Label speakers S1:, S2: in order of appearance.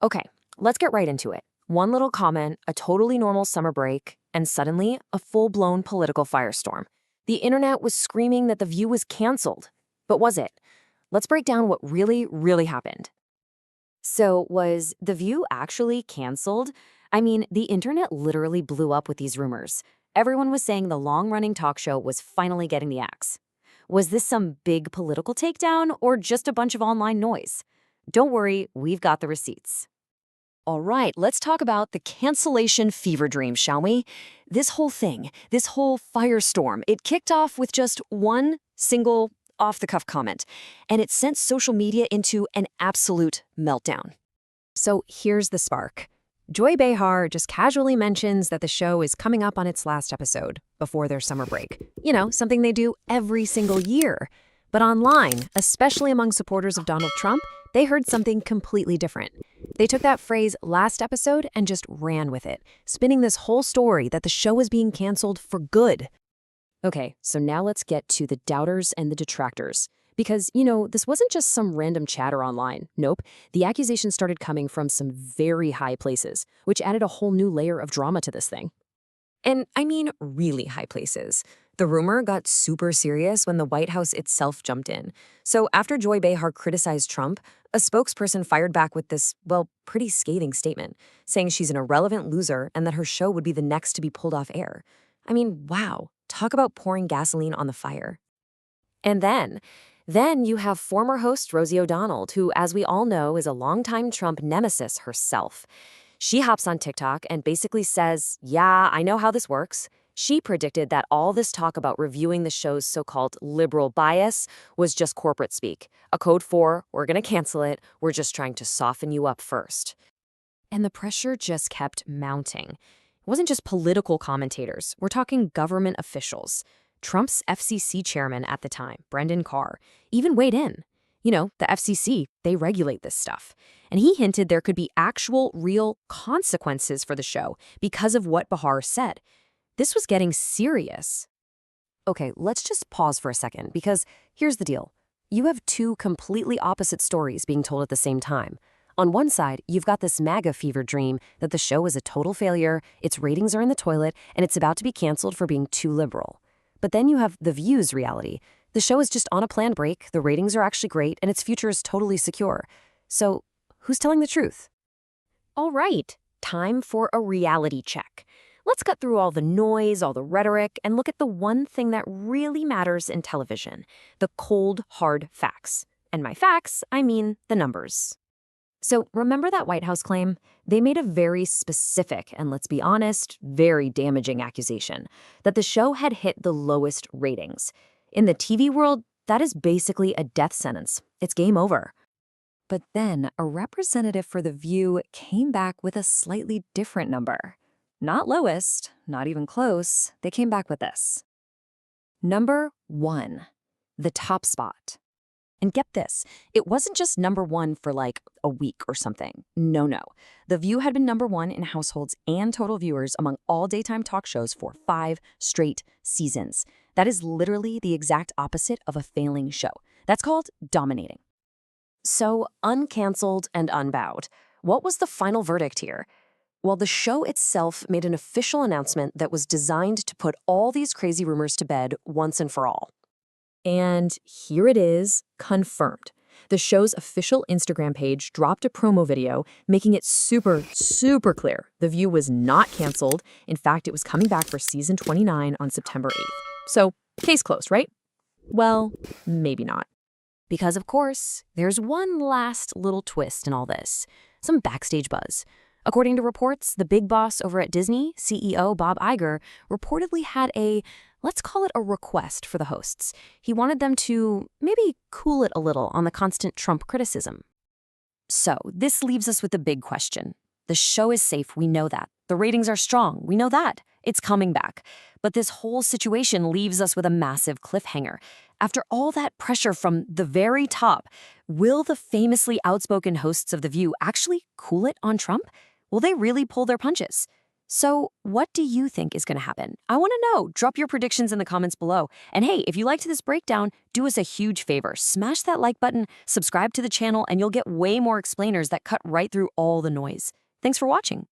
S1: Okay, let's get right into it. One little comment, a totally normal summer break, and suddenly a full-blown political firestorm. The internet was screaming that The View was canceled. But was it? Let's break down what really happened. So, was The View actually canceled? I mean, the internet literally blew up with these rumors. Everyone was saying the long-running talk show was finally getting the axe. Was this some big political takedown or just a bunch of online noise? Don't worry, we've got the receipts. All right, let's talk about the cancellation fever dream, shall we? This whole thing, this whole firestorm, it kicked off with just one single off-the-cuff comment, and it sent social media into an absolute meltdown. So here's the spark. Joy Behar just casually mentions that the show is coming up on its last episode before their summer break. You know, something they do every single year. But online, especially among supporters of Donald Trump, they heard something completely different. They took that phrase last episode and just ran with it, spinning this whole story that the show is being canceled for good. Okay, so now let's get to the doubters and the detractors. Because, this wasn't just some random chatter online. Nope, the accusations started coming from some very high places, which added a whole new layer of drama to this thing. And I mean really high places. The rumor got super serious when the White House itself jumped in. So after Joy Behar criticized Trump, a spokesperson fired back with this, well, pretty scathing statement, saying she's an irrelevant loser and that her show would be the next to be pulled off air. I mean, wow, talk about pouring gasoline on the fire. And then you have former host Rosie O'Donnell, who, as we all know, is a longtime Trump nemesis herself. She hops on TikTok and basically says, yeah, I know how this works. She predicted that all this talk about reviewing the show's so-called liberal bias was just corporate speak, a code for, we're going to cancel it, we're just trying to soften you up first. And the pressure just kept mounting. It wasn't just political commentators. We're talking government officials. Trump's FCC chairman at the time, Brendan Carr, even weighed in. The FCC, they regulate this stuff. And he hinted there could be actual, real consequences for the show because of what Behar said. This was getting serious. Okay, let's just pause for a second, because here's the deal. You have two completely opposite stories being told at the same time. On one side, you've got this MAGA fever dream that the show is a total failure, its ratings are in the toilet, and it's about to be canceled for being too liberal. But then you have The View's reality. The show is just on a planned break, the ratings are actually great, and its future is totally secure. So, who's telling the truth? All right, time for a reality check. Let's cut through all the noise, all the rhetoric, and look at the one thing that really matters in television, the cold, hard facts. And by facts, I mean the numbers. So remember that White House claim? They made a very specific, and let's be honest, very damaging accusation that the show had hit the lowest ratings. In the TV world, that is basically a death sentence. It's game over. But then a representative for The View came back with a slightly different number. Not lowest, not even close. They came back with this. Number 1, the top spot. And get this, it wasn't just number 1 for like a week or something. No. The View had been number 1 in households and total viewers among all daytime talk shows for 5 straight seasons. That is literally the exact opposite of a failing show. That's called dominating. So, uncanceled and unbowed. What was the final verdict here? Well, the show itself made an official announcement that was designed to put all these crazy rumors to bed once and for all. And here it is, confirmed. The show's official Instagram page dropped a promo video, making it super clear The View was not canceled. In fact, it was coming back for season 29 on September 8th. So, case closed, right? Well, maybe not. Because, of course, there's one last little twist in all this. Some backstage buzz. According to reports, the big boss over at Disney, CEO Bob Iger, reportedly had let's call it a request for the hosts. He wanted them to maybe cool it a little on the constant Trump criticism. So this leaves us with the big question. The show is safe, we know that. The ratings are strong, we know that. It's coming back. But this whole situation leaves us with a massive cliffhanger. After all that pressure from the very top, will the famously outspoken hosts of The View actually cool it on Trump? Will they really pull their punches? So, what do you think is going to happen? I want to know. Drop your predictions in the comments below. And hey, if you liked this breakdown, do us a huge favor. Smash that like button, subscribe to the channel, and you'll get way more explainers that cut right through all the noise. Thanks for watching.